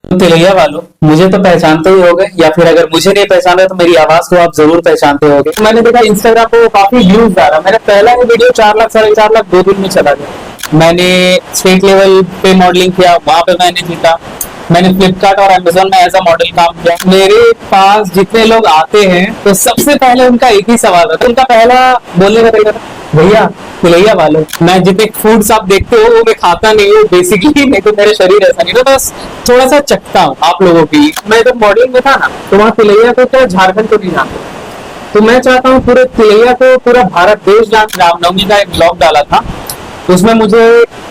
तो तिलैया वालों, मुझे तो पहचानते ही होगे, या फिर अगर मुझे नहीं पहचाना तो मेरी आवाज को आप जरूर पहचानते होगे। मैंने देखा इंस्टाग्राम पे वो काफी व्यूज आ रहा। मेरा पहला ही वीडियो 4 लाख 4.5 लाख 2 दिन में चला गया। मैंने स्टेट लेवल पे मॉडलिंग किया, वहां पे मैंने जीता। मैंने फ्लिपकार्ट और अमेजोन में एज अ मॉडल काम किया। मेरे पास जितने लोग आते हैं तो सबसे पहले उनका एक ही सवाल होता है। उनका पहला बोलने का तरीका था, भैया तिलैया वालों। मैं जितने फूड्स आप देखते हो वो मैं खाता नहीं हूँ बेसिकली, नहीं तो मेरा शरीर ऐसा नहीं, तो बस थोड़ा सा चखता हूँ आप लोगों के लिए। मैं जब मॉडलिंग में था ना, तो वहाँ तिलैया को क्या झारखंड को नहीं जानते। तो मैं चाहता हूँ पूरे तिलैया को पूरा भारत देश जान। रामनवमी का एक ब्लॉग डाला था, उसमें मुझे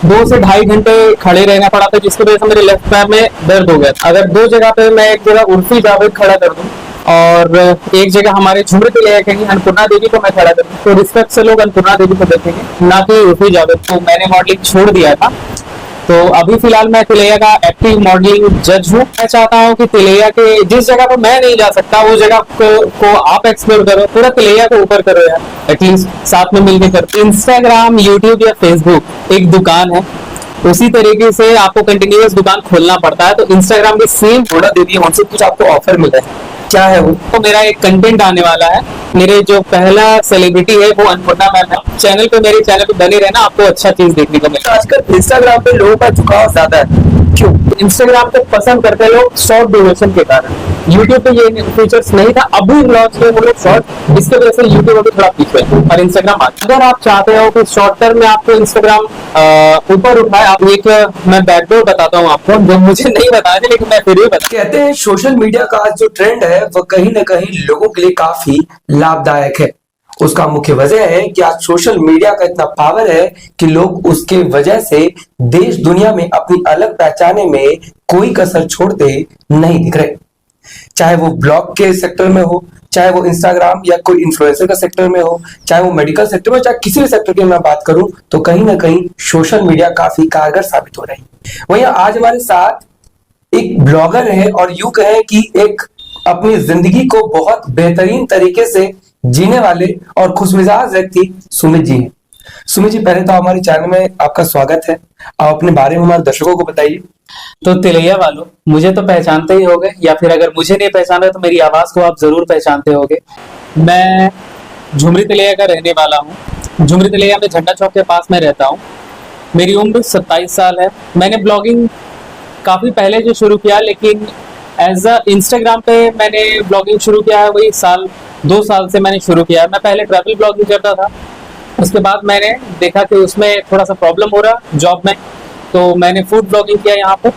2 से ढाई घंटे खड़े रहना पड़ा था, जिसकी वजह से मेरे लेफ्ट पैर में दर्द हो गया। अगर दो जगह पे मैं एक जगह उर्फी जावेद खड़ा कर दूं और एक जगह हमारे झुमरी तिलैया कहीं अन्नपूर्णा देवी को मैं खड़ा कर दूं, तो रिस्पेक्ट से लोग अन्नपूर्णा देवी को देखेंगे, ना कि उर्फी जावेद को। मैंने मॉडलिंग छोड़ दिया था, तो अभी फिलहाल मैं तिलैया का एक्टिव मॉडलिंग जज हूँ। मैं चाहता हूँ कि तिलैया के जिस जगह पर मैं नहीं जा सकता वो जगह को आप एक्सप्लोर करो, पूरा तिलैया को ऊपर करो यार, एटलीस्ट साथ में मिलकर करो। इंस्टाग्राम, यूट्यूब या फेसबुक एक दुकान है, उसी तरीके से आपको कंटिन्यूअस दुकान खोलना पड़ता है। तो इंस्टाग्राम की सेम प्रोडक्ट दे दी, उनसे कुछ आपको ऑफर मिला है, क्या है वो? तो मेरा एक कंटेंट आने वाला है। मेरे जो पहला सेलिब्रिटी है वो अन्नपूर्णा मैम है। चैनल पे, मेरे चैनल पे बने रहना, आपको अच्छा चीज देखने को मिलेगा। आजकल इंस्टाग्राम पे लोगों का झुकाव ज्यादा है, क्यों? इंस्टाग्राम पे पसंद करते हैं लोग शॉर्ट ड्यूरेशन के कारण। यूट्यूब पे ये फीचर्स नहीं था, अभी लॉन्च किए वो लोग शॉर्ट, इसके वजह से यूट्यूब अभी थोड़ा पीछे है और इंस्टाग्राम आगे। अगर आप चाहते हो कि शॉर्ट टर्म में आपको इंस्टाग्राम ऊपर उठाए, आप एक मैं बैकडोर बताता हूँ आपको, जो मुझे नहीं बताया था लेकिन मैं फिर भी बता। कहते हैं सोशल मीडिया का जो ट्रेंड है वो कहीं ना कहीं लोगों के लिए काफी लाभदायक है। उसका मुख्य वजह है कि आज सोशल मीडिया का इतना पावर है कि लोग उसके वजह से देश दुनिया में अपनी अलग पहचाने में कोई कसर छोड़ते नहीं दिख रहे। चाहे वो ब्लॉग के सेक्टर में हो, चाहे वो इंस्टाग्राम या कोई इन्फ्लुएंसर का सेक्टर में हो, चाहे वो मेडिकल सेक्टर में, चाहे किसी भी सेक्टर की मैं बात करूं, तो कहीं ना कहीं सोशल मीडिया काफी कारगर साबित हो रही है। वहीं आज हमारे साथ एक ब्लॉगर है और यूं कहें कि एक अपनी जिंदगी को बहुत बेहतरीन तरीके से जीने वाले और खुशमिजाज व्यक्ति सुमित जी हैं। सुमित जी, पहले तो हमारे चैनल में आपका स्वागत है। आप अपने बारे में हमारे दर्शकों को बताइए। तो तिलैया वालों, मुझे तो पहचानते ही होगे, या फिर अगर मुझे नहीं पहचाना तो मेरी आवाज को आप जरूर पहचानते होगे। मैं झुमरी तिलैया का रहने वाला हूँ। झुमरी तिलैया में झंडा चौक के पास में रहता हूँ। मेरी उम्र 27 साल है। मैंने ब्लॉगिंग काफी पहले जो शुरू किया, लेकिन एज अ इंस्टाग्राम पे मैंने ब्लॉगिंग शुरू किया है, वही 2 साल से मैंने शुरू किया है। मैं पहले ट्रैवल ब्लॉगिंग करता था, उसके बाद मैंने देखा कि उसमें थोड़ा सा प्रॉब्लम हो रहा जॉब में, तो मैंने फूड ब्लॉगिंग किया यहाँ पर,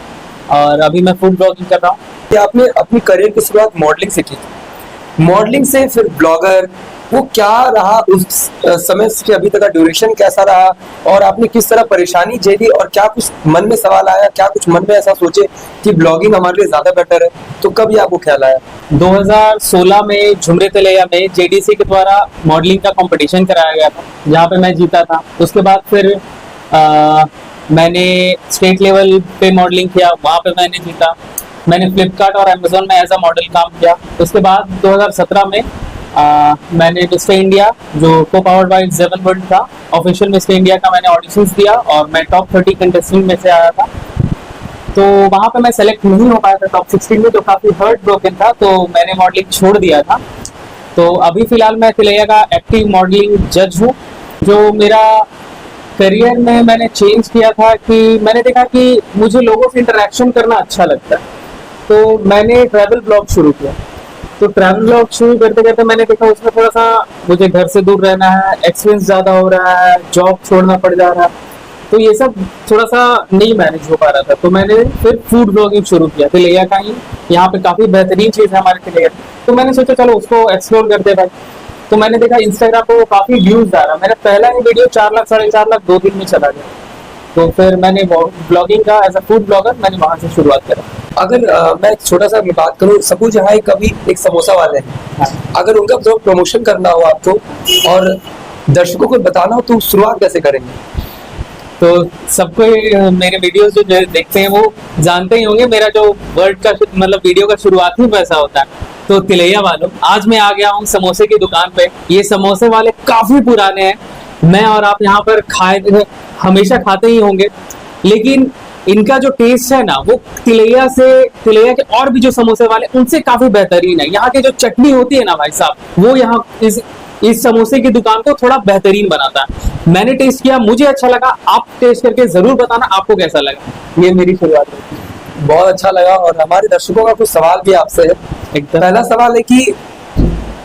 और अभी मैं फूड ब्लॉगिंग कर रहा हूँ। आपने अपनी करियर की शुरुआत मॉडलिंग से की थी, मॉडलिंग से फिर ब्लॉगर, वो क्या रहा उस समय से अभी तक का ड्यूरेशन कैसा रहा, और आपने किस तरह परेशानी झेली, और क्या कुछ मन में सवाल आया, क्या कुछ मन में ऐसा सोचे कि ब्लॉगिंग हमारे लिए ज्यादा बेटर है, तो कब ये आपको ख्याल आया? 2016 में झुमरी तिलैया में जेडीसी के द्वारा मॉडलिंग का कंपटीशन कराया गया था, जहाँ पे मैं जीता था। उसके बाद फिर मैंने स्टेट लेवल पे मॉडलिंग किया, वहाँ पे मैंने जीता। मैंने फ्लिपकार्ट और अमेजोन में एज अ मॉडल काम किया। उसके बाद 2017 में मैंने मिस्टर इंडिया, जो को पावर्ड बाय जेवन वर्ल्ड था, ऑफिशियल मिस्टर इंडिया का मैंने ऑडिशंस दिया और मैं टॉप 30 कंटेस्टेंट में से आया था। तो वहां पे मैं सेलेक्ट नहीं हो पाया था टॉप 16 में, जो काफी हर्ट ब्रोकन था, तो मैंने मॉडलिंग छोड़ दिया था। तो अभी फिलहाल मैं तिलैया का एक्टिव मॉडलिंग जज हूँ। जो मेरा करियर में मैंने चेंज किया था कि मैंने देखा कि मुझे लोगों से इंटरेक्शन करना अच्छा लगता है, तो मैंने ट्रैवल ब्लॉग शुरू किया। तो ट्रैवल ब्लॉग शुरू करते करते मैंने देखा उसमें थोड़ा सा मुझे घर से दूर रहना है, एक्सपेंस ज्यादा हो रहा है, जॉब छोड़ना पड़ जा रहा है, तो ये सब थोड़ा सा नहीं मैनेज हो पा रहा था। तो मैंने फिर फूड ब्लॉगिंग शुरू किया तिलैया का ही। यहाँ पे काफी बेहतरीन चीज है हमारे तिलैया, तो मैंने सोचा चलो उसको एक्सप्लोर करते भाई। तो मैंने देखा इंस्टाग्राम पे वो काफी व्यूज आ रहा। मेरा पहला ही वीडियो 4 लाख 4.5 लाख 2 दिन में चला गया। तो फिर मैंने ब्लॉगिंग का एज अ फूड ब्लॉगर मैंने वहां से शुरुआत करा। अगर मैं छोटा सा बात करूं, सपोज यहाँ कभी एक समोसा वाले हैं, हाँ। अगर उनका जो प्रमोशन करना हो आपको और दर्शकों को बताना हो, तो शुरुआत कैसे करेंगे? तो सबको मेरे वीडियोस जो देखते हैं वो जानते ही होंगे, मेरा जो वर्ड का मतलब वीडियो का शुरुआत ही वैसा होता है। तो तिलैया वालों, आज मैं आ गया हूँ समोसे की दुकान पे। ये समोसे वाले काफी पुराने हैं, मैं और आप यहाँ पर हमेशा खाते ही होंगे, लेकिन इनका जो टेस्ट है ना वो तिलैया के और भी जो समोसे वाले उनसे काफी बेहतरीन है। यहाँ की जो चटनी होती है ना भाई साहब, वो यहाँ इस समोसे की दुकान को थोड़ा बेहतरीन बनाता है। मैंने टेस्ट किया, मुझे अच्छा लगा। आप टेस्ट करके जरूर बताना आपको कैसा लगा। ये मेरी शुरुआत है। बहुत अच्छा लगा। और हमारे दर्शकों का कुछ सवाल भी आपसे है। पहला सवाल है कि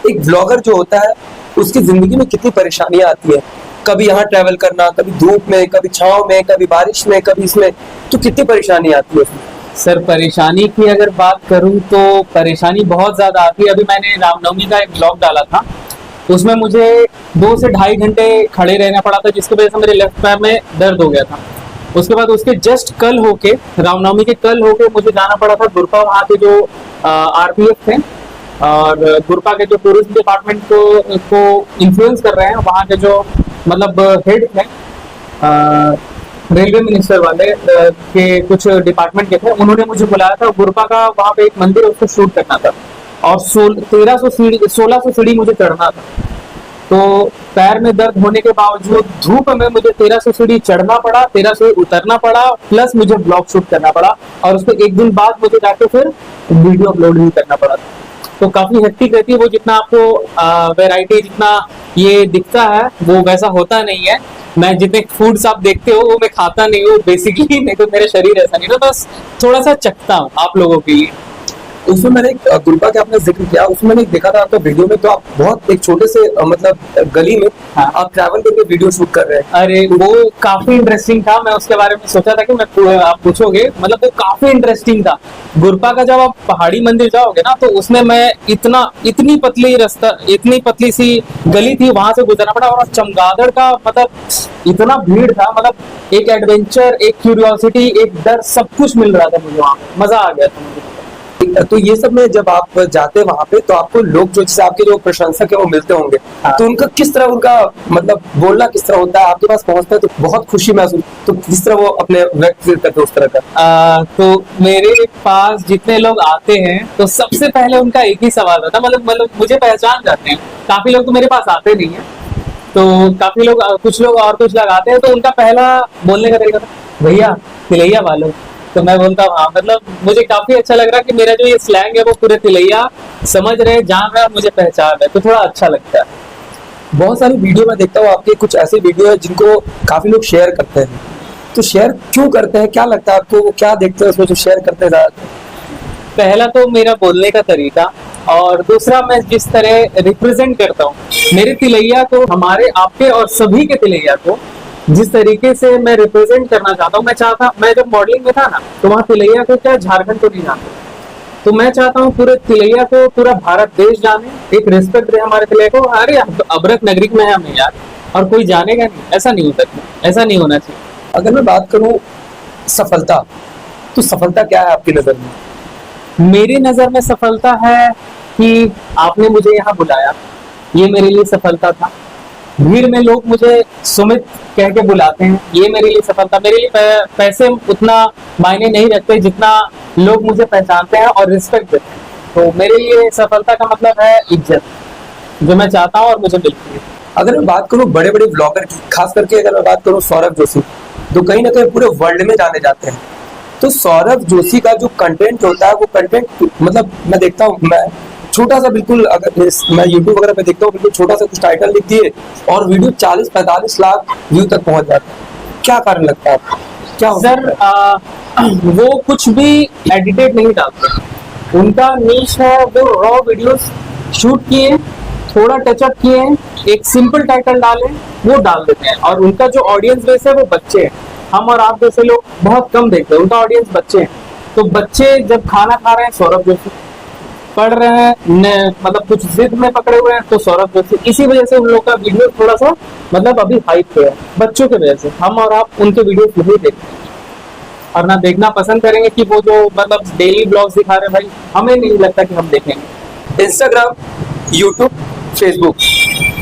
एक ब्लॉगर जो होता है उसकी जिंदगी में कितनी परेशानियां आती है, कभी यहाँ ट्रैवल करना, कभी धूप में, कभी छांव में, कभी बारिश में, कभी इसमें, तो कितनी परेशानी आती है उसमें? सर परेशानी की अगर बात करूं तो परेशानी बहुत ज्यादा आती है। अभी मैंने रामनवमी का एक ब्लॉग डाला था, उसमें मुझे 2 से ढाई घंटे खड़े रहना पड़ा था, जिसकी वजह से मेरे लेफ्ट पैर में दर्द हो गया था। उसके बाद उसके जस्ट कल होके, रामनवमी के कल होके मुझे जाना पड़ा था गुरपा। वहाँ के जो आरपीएफ थे और गुरपा के जो टूरिज्म डिपार्टमेंट को इन्फ्लुएंस कर रहे हैं, वहाँ के जो मतलब हेड थे रेलवे मिनिस्टर वाले के कुछ डिपार्टमेंट के थे, उन्होंने मुझे बुलाया था। गुरपा का वहाँ पे एक मंदिर है, उसको शूट करना था और 1600 सीढ़ी मुझे चढ़ना था। तो पैर में दर्द होने के बावजूद धूप में मुझे 1300 सीढ़ी चढ़ना पड़ा, 1300 उतरना पड़ा, प्लस मुझे ब्लॉग शूट करना पड़ा और उसके एक दिन बाद मुझे जाके फिर वीडियो अपलोड भी करना पड़ा। तो काफी हेक्टिक रहती है वो। जितना आपको वैरायटी, जितना ये दिखता है वो वैसा होता नहीं है। मैं जितने फूड्स आप देखते हो वो मैं खाता नहीं हूँ बेसिकली, नहीं तो मेरा शरीर ऐसा नहीं, तो बस थोड़ा सा चखता हूँ आप लोगों के लिए। उसमें मैंने गुरपा का आपने जिक्र किया, उसमें मैंने देखा था आपका वीडियो में, तो आप बहुत एक छोटे से मतलब गली में आप ट्रैवल करके वीडियो शूट कर रहे हैं। अरे वो काफी इंटरेस्टिंग था। मैं उसके बारे में सोचा था कि आप पूछोगे, मतलब वो काफी इंटरेस्टिंग था। गुरपा का जब आप पहाड़ी मंदिर जाओगे ना, तो उसमें मैं इतनी पतली सी गली थी, वहां से गुजरना पड़ा। और चमगादड़ का मतलब इतना भीड़ था, मतलब एक एडवेंचर, एक क्यूरियोसिटी, एक डर, सब कुछ मिल रहा था मुझे वहां। मजा आ गया था मुझे। तो ये सब में जब आप जाते हैं वहां पे, तो आपको लोग जो, जैसे आपके जो प्रशंसक है वो मिलते होंगे, तो उनका किस तरह, उनका मतलब बोलना किस तरह होता है? आपके पास पहुंचता है तो बहुत खुशी महसूस, तो किस तरह वो अपने व्यक्त करते हैं उस तरह का? तो मेरे पास जितने लोग आते हैं तो सबसे पहले उनका एक ही सवाल रहता है, मतलब मुझे पहचान जाते हैं। काफी लोग तो मेरे पास आते नहीं है, तो काफी लोग, कुछ लोग और कुछ लोग आते हैं, तो उनका पहला बोलने का तरीका था, भैया तिलैया वालों। तो मैं बोलता हूँ हाँ। मतलब मुझे काफी अच्छा लग रहा है कि मेरा जो ये स्लैंग है वो पूरे तिलैया समझ रहे, जान रहे, मुझे पहचान रहे, तो थोड़ा अच्छा लगता है। बहुत सारी वीडियो में देखता हूँ आपके, कुछ ऐसे वीडियो है जिनको काफी लोग शेयर करते हैं, तो शेयर क्यों करते हैं? क्या लगता है आपको, क्या देखते हैं उसमें जो शेयर करते हैं ज्यादातर? पहला तो मेरा बोलने का तरीका, और दूसरा मैं जिस तरह रिप्रेजेंट करता हूँ मेरे तिलैया को, हमारे आपके और सभी के तिलैया को जिस तरीके से मैं रिप्रेजेंट करना चाहता हूँ। मैं जब मॉडलिंग में था ना, तो वहाँ तिलैया को क्या झारखंड को नहीं जानते, तो मैं चाहता हूँ पूरे तिलैया को पूरा भारत देश जाने, एक रिस्पेक्ट दे हमारे तिलैया को। अरे अबरक नगरी में हम यार, और कोई जानेगा नहीं, ऐसा नहीं हो सकता, ऐसा नहीं होना चाहिए। अगर मैं बात करूँ सफलता, तो सफलता क्या है आपकी नजर में? मेरी नजर में सफलता है कि आपने मुझे यहाँ बुलाया, ये मेरे लिए सफलता था। भीड़ में लोग मुझे सुमित कह के बुलाते हैं, ये मेरे लिए सफलता। मेरे लिए पैसे उतना मायने नहीं रखते जितना लोग मुझे पहचानते हैं और रिस्पेक्ट देते हैं। तो मेरे लिए सफलता का मतलब है इज्जत, जो मैं चाहता हूँ और मुझे मिलती है। अगर मैं बात करूँ बड़े बड़े ब्लॉगर की, खास करके अगर मैं बात करूँ सौरभ जोशी, तो कहीं ना कहीं पूरे वर्ल्ड में जाने जाते हैं। तो सौरभ जोशी का जो कंटेंट होता है, वो कंटेंट मतलब मैं देखता हूँ, मैं छोटा सा बिल्कुल, अगर मैं यूट्यूब वगैरह पे देखता हूँ, बिल्कुल छोटा सा कुछ टाइटल लिख दिए और वीडियो 40-45 लाख व्यू तक पहुंच जाता है। क्या कारण लगता है आपको? क्या सर वो कुछ भी एडिटेड नहीं डालते, उनका नीश है, वो रॉ वीडियोस शूट किए, थोड़ा टचअप किए, एक सिंपल टाइटल डाले, वो डाल देते हैं। और उनका जो ऑडियंस बेस है वो बच्चे हैं। हम और आप जैसे लोग बहुत कम देखते हैं, उनका ऑडियंस बच्चे हैं। तो बच्चे जब खाना खा रहे हैं सौरभ जोशी, पढ़ रहे हैं, मतलब कुछ जिद में पकड़े हुए हैं तो सौरभ जोशी। इसी वजह से उन लोग का वीडियो थोड़ा सा मतलब अभी हाइप पे है, बच्चों के वजह से। हम और आप उनके वीडियो नहीं देखते और ना देखना पसंद करेंगे कि वो जो मतलब डेली ब्लॉग्स दिखा रहे हैं, भाई हमें नहीं लगता कि हम देखेंगे। इंस्टाग्राम, यूट्यूब, फेसबुक,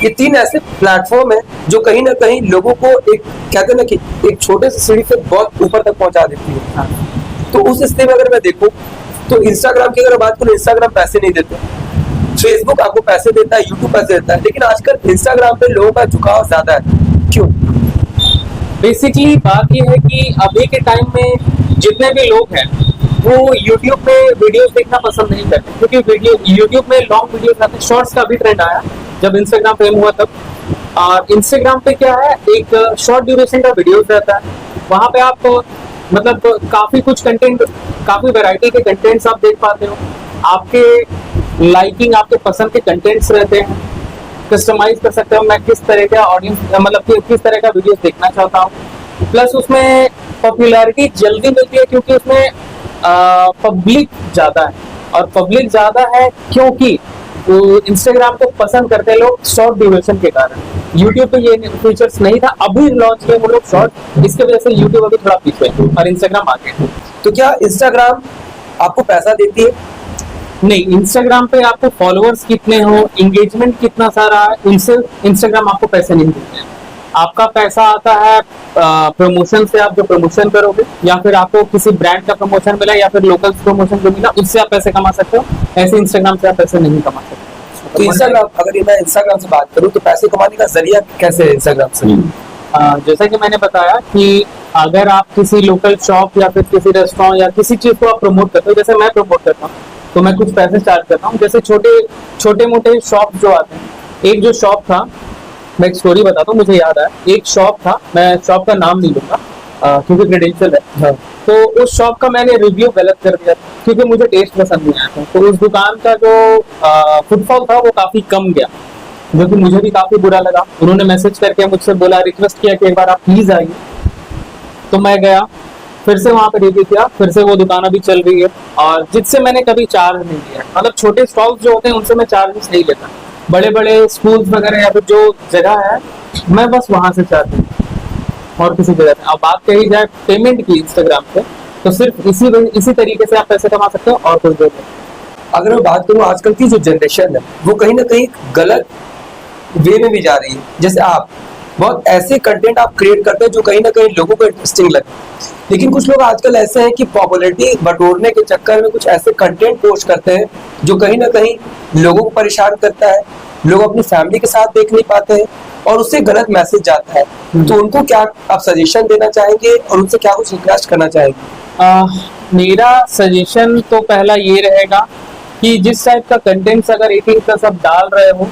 ये 3 ऐसे प्लेटफॉर्म है जो कहीं ना कहीं लोगों को एक, कहते हैं ना कि एक छोटे से सीढ़ी से बहुत ऊपर तक पहुंचा देती है। तो उस स्थिति में अगर मैं देखूं तो इंस्टाग्राम की अगर बात करूं, इंस्टाग्राम पैसे नहीं देते, फेसबुक आपको पैसे देता है, यूट्यूब पैसे देता है, लेकिन आजकल इंस्टाग्राम पे लोगों का झुकाव ज्यादा है। क्यों? बेसिकली बात यह है कि अभी के टाइम में जितने भी लोग हैं वो YouTube में वीडियोस देखना पसंद नहीं करते, क्योंकि वीडियो YouTube में लॉन्ग वीडियोस आते हैं। शॉर्ट्स का भी ट्रेंड आया जब इंस्टाग्राम फेम हुआ तब। और इंस्टाग्राम पे क्या है, एक शॉर्ट ड्यूरेशन का वीडियोस रहता है, वहां पे आप मतलब काफी कुछ कंटेंट, काफी वैरायटी के कंटेंट्स आप देख पाते हो। आपके लाइकिंग, आपके पसंद के कंटेंट्स रहते हैं, कस्टमाइज कर सकते हो मैं किस तरह का ऑडियंस, मतलब कि किस तरह का वीडियोस देखना चाहता हूँ। प्लस उसमें पॉपुलैरिटी जल्दी मिलती है क्योंकि उसमें पब्लिक ज्यादा है, और पब्लिक ज्यादा है क्योंकि इंस्टाग्राम को पसंद करते हैं लोग शॉर्ट ड्यूरेशन के कारण। यूट्यूब पे ये फीचर्स नहीं था, अभी लॉन्च किए वो लोग शॉर्ट, इसके वजह से यूट्यूब अभी थोड़ा पीछे है और इंस्टाग्राम आगे। तो क्या इंस्टाग्राम आपको पैसा देती है? नहीं, इंस्टाग्राम पे आपको फॉलोअर्स कितने हो, एंगेजमेंट कितना सारा है, उनसे इंस्टाग्राम आपको पैसे नहीं देते हैं। आपका पैसा आता है प्रमोशन से, आप जो प्रमोशन करोगे, या फिर आपको किसी ब्रांड का प्रमोशन मिला, या फिर लोकल प्रमोशन जो मिला उससे आप पैसे कमा सकते हो। ऐसे इंस्टाग्राम से आप पैसे नहीं कमा सकते। तो इंस्टाग्राम, अगर मैं इंस्टाग्राम से बात करूं तो पैसे कमाने का जरिया कैसे है इंस्टाग्राम से? जैसा कि मैंने बताया कि अगर आप किसी लोकल शॉप या फिर किसी रेस्टोरेंट या किसी चीज को आप प्रमोट करते हो, जैसे मैं प्रमोट करता हूँ तो मैं कुछ पैसे चार्ज करता हूँ। जैसे छोटे मोटे शॉप जो आते हैं, एक जो शॉप था, मैं एक स्टोरी बताता हूँ, मुझे याद आया। एक शॉप था, मैं शॉप का नाम नहीं लूंगा क्योंकि क्रेडेंशियल है। हाँ। तो उस शॉप का मैंने रिव्यू गलत कर दिया क्योंकि मुझे टेस्ट पसंद नहीं आया था। तो उस दुकान का जो फुटफॉल था वो काफी कम गया, जो कि मुझे भी काफी बुरा लगा। उन्होंने मैसेज करके मुझसे बोला, रिक्वेस्ट किया कि एक बार आप प्लीज आइए। तो मैं गया, फिर से वहां पे रिव्यू किया, फिर से वो दुकान अभी चल रही है, और जिससे मैंने कभी चार्ज नहीं लिया। मतलब छोटे स्टॉल्स जो होते हैं उनसे मैं चार्जेस नहीं लेता, बड़े बड़े स्कूल्स वगैरह या फिर जो जगह है मैं बस वहां से चाहती हूँ और किसी जगह से। अब बात कही जाए पेमेंट की इंस्टाग्राम पे, तो सिर्फ इसी तरीके से आप पैसे कमा सकते हो और कोई जगह नहीं। अगर मैं बात करूँ आजकल की जो जनरेशन है वो कहीं ना कहीं गलत वे में भी जा रही है। जैसे आप बहुत ऐसे कंटेंट आप क्रिएट करते हैं जो कहीं ना कहीं लोगों को इंटरेस्टिंग लगे, लेकिन कुछ लोग आजकल ऐसे हैं कि पॉपुलैरिटी बटोरने के चक्कर में कुछ ऐसे कंटेंट पोस्ट करते हैं जो कहीं ना कहीं लोगों को परेशान करता है। लोग अपनी फैमिली के साथ देख नहीं पाते हैं और उससे गलत मैसेज जाता है। तो उनको क्या आप सजेशन देना चाहेंगे और उनसे क्या कुछ रिक्वेस्ट करना चाहेंगे? मेरा सजेशन तो पहला ये रहेगा कि जिस टाइप का कंटेंट्स अगर 18+ आप डाल रहे हो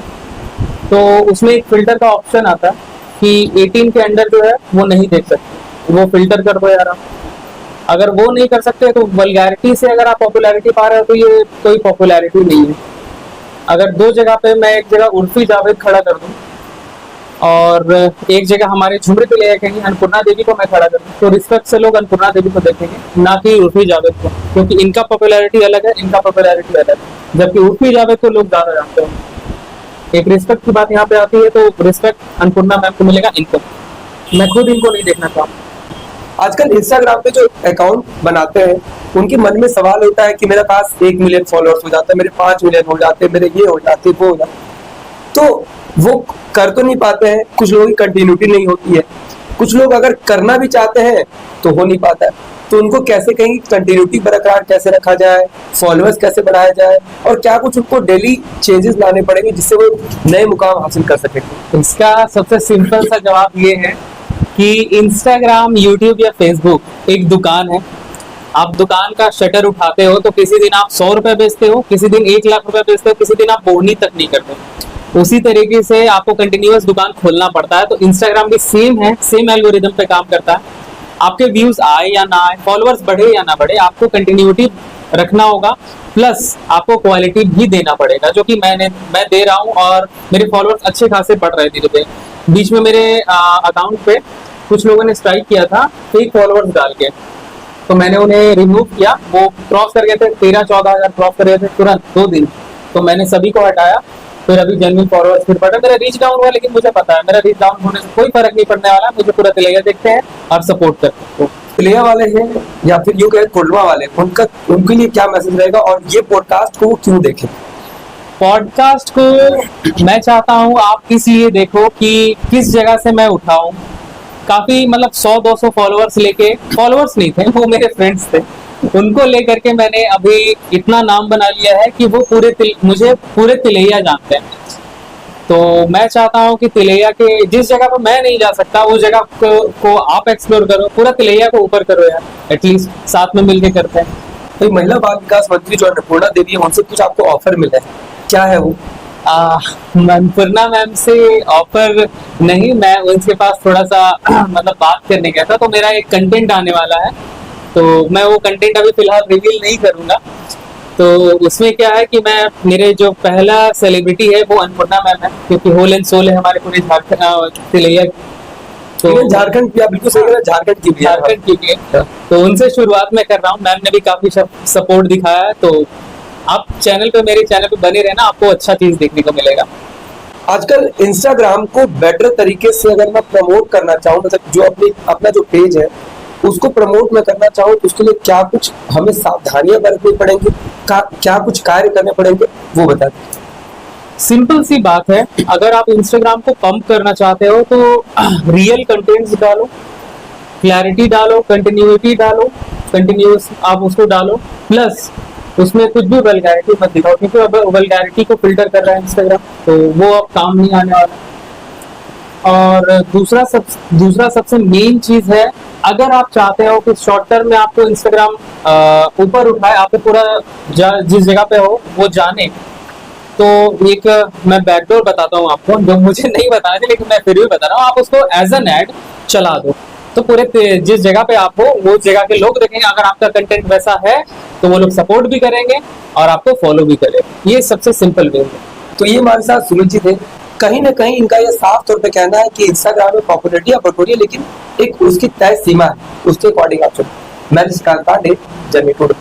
तो उसमें एक फिल्टर का ऑप्शन आता है कि 18 के अंडर जो है वो नहीं देख सकते, वो फिल्टर कर दो यार। अगर वो नहीं कर सकते तो वल्गैरिटी से अगर आप पॉपुलैरिटी पा रहे हो तो ये कोई पॉपुलैरिटी नहीं है। अगर दो जगह पे मैं एक जगह उर्फी जावेद खड़ा कर दूं और एक जगह हमारे झुमरी पे ले कहीं अन्नपूर्णा देवी को मैं खड़ा कर दूं, तो रिस्पेक्ट से लोग अन्नपूर्णा देवी को देखेंगे, ना कि उर्फी जावेद को, क्योंकि इनका पॉपुलैरिटी अलग है, इनका पॉपुलैरिटी अलग है। जबकि उर्फी जावेद को लोग ज्यादा जानते हैं। एक रिस्पेक्ट की बात यहाँ पे आती है, तो रिस्पेक्ट अन्नपूर्णा मैम को मिलेगा, इनको। मैं खुद इनको नहीं देखना चाहता। आजकल इंस्टाग्राम पे जो अकाउंट बनाते हैं उनके मन में सवाल होता है कि मेरे पास 1 मिलियन फॉलोअर्स हो जाता है, मेरे 5 मिलियन हो जाते हैं, मेरे ये हो जाते, वो हो जाते, तो वो कर तो नहीं पाते हैं। कुछ लोगों की कंटिन्यूटी नहीं होती है, कुछ लोग अगर करना भी चाहते हैं तो हो नहीं पाता है। तो उनको कैसे कहीं कंटिन्यूटी बरकरार कैसे रखा जाए, फॉलोअर्स कैसे बढ़ाया जाए, और क्या कुछ उनको डेली चेंजेस लाने पड़ेंगे जिससे वो नए मुकाम हासिल कर सके? इसका सबसे सिंपल सा जवाब ये है कि इंस्टाग्राम, यूट्यूब या फेसबुक एक दुकान है। आप दुकान का शटर उठाते हो तो किसी दिन आप 100 रुपए बेचते हो, किसी दिन 1 लाख रुपए बेचते हो, किसी दिन आप बोनी तक नहीं करते। उसी तरीके से आपको कंटिन्यूअस दुकान खोलना पड़ता है। तो इंस्टाग्राम भी सेम है, सेम एल्गोरिदम पे काम करता है। आपके व्यूज आए या ना आए, फॉलोअर्स बढ़े या ना बढ़े, आपको कंटिन्यूटी रखना होगा, प्लस आपको क्वालिटी भी देना पड़ेगा, जो कि मैं दे रहा हूँ। और मेरे फॉलोअर्स अच्छे खासे बढ़ रहे धीरे धीरे। बीच में मेरे अकाउंट पे कुछ लोगों ने स्ट्राइक किया था फेक फॉलोअर्स डाल के, तो मैंने उन्हें रिमूव किया। वो क्रॉस कर गए थे, 13-14 हजार क्रॉस कर गए थे तुरंत 2 दिन। तो मैंने सभी को हटाया, फिर अभी जेन्युइन फॉलोअर्स फिर बढ़े। मेरा रीच डाउन हुआ, लेकिन मुझे पता है मेरा रीच डाउन होने से कोई फर्क नहीं पड़ने वाला। मुझे पूरा तिलैया देखते हैं और सपोर्ट करते हैं। तिलैया वाले हैं या फिर यूं कहें कुंडवा वाले, उनके लिए क्या मैसेज रहेगा और ये पॉडकास्ट को वो क्यों देखें? पॉडकास्ट को मैं चाहता हूँ आप इसलिए देखो कि किस जगह से मैं उठा हूँ। काफी मतलब 100-200 फॉलोअर्स लेके, फॉलोअर्स नहीं थे वो मेरे फ्रेंड्स थे, उनको लेकर के मैंने अभी इतना नाम बना लिया है कि वो मुझे पूरे तिलैया जानते हैं। तो मैं चाहता हूँ कि तिलैया के जिस जगह पर मैं नहीं जा सकता उस जगह को आप एक्सप्लोर करो, पूरा तिलैया को ऊपर करो यार, एटलीस्ट साथ में मिलके करते हैं। तो महिला बाल विकास मंत्री जो अन्नपूर्णा देवी है उनसे कुछ आपको ऑफर मिला है, क्या है वो? अन्नपूर्णा मैम से ऑफर नहीं, मैं उनके पास थोड़ा सा मतलब बात करने गया था, तो मेरा एक कंटेंट आने वाला है, तो मैं वो कंटेंट अभी फिलहाल रिवील नहीं करूंगा। तो उसमें क्या है कि मैं मेरे जो पहला सेलिब्रिटी है वो अन्नपूर्णा मैम है, क्योंकि होल एंड सोल है हमारे पूरे झारखंड तिलैया। तो झारखंड की, आप बिल्कुल सही कह रहे हैं, झारखंड की भी है। झारखंड की है, तो उनसे शुरुआत मैं कर रहा हूँ। मैम ने भी काफी सपोर्ट दिखाया है, तो आप चैनल पे, मेरे चैनल पे बने रहना, आपको अच्छा चीज देखने को मिलेगा। आजकल इंस्टाग्राम को बेटर तरीके से अगर मैं प्रमोट करना चाहूँ, मतलब जो अपना जो पेज है उसको प्रमोट मैं करना चाहूँ, तो उसके लिए क्या कुछ हमें सावधानियां बरतनी पड़ेंगी, क्या कुछ कार्य करने पड़ेंगे, वो बता दीजिए। सिंपल सी बात है, अगर आप इंस्टाग्राम को पंप करना चाहते हो तो रियल कंटेंट्स डालो, क्लैरिटी डालो, कंटिन्यूटी डालो, कंटिन्यूस आप उसको डालो, प्लस उसमें कुछ भी वल्गैरिटी मत दिखाओ, क्योंकि अब वल्गैरिटी को फिल्टर कर रहा है इंस्टाग्राम, तो वो अब काम नहीं आने वाला। और दूसरा सबसे मेन चीज है, अगर आप चाहते हो कि शॉर्ट टर्म में आपको इंस्टाग्राम ऊपर उठाए, आपको पूरा जिस जगह पे हो वो जाने, तो एक मैं बैकडोर बताता हूँ आपको, जो मुझे नहीं बताना चाहिए लेकिन मैं फिर भी बता रहा हूँ। आप उसको एज एन एड चला दो, तो पूरे जिस जगह पे आप हो वो जगह के लोग देखेंगे। अगर आपका कंटेंट वैसा है तो वो लोग सपोर्ट भी करेंगे और आपको फॉलो भी करेंगे। ये सबसे सिंपल वे है। तो ये हमारे साथ सुनील जी थे। कहीं ना कहीं इनका ये साफ तौर पे कहना है कि इंस्टाग्राम में पॉपुलैरिटी या बटोरी है, लेकिन एक उसकी तय सीमा है, उसके अकॉर्डिंग आप चलो। मैं निष्कांत पांडे, जर्नी टूडे।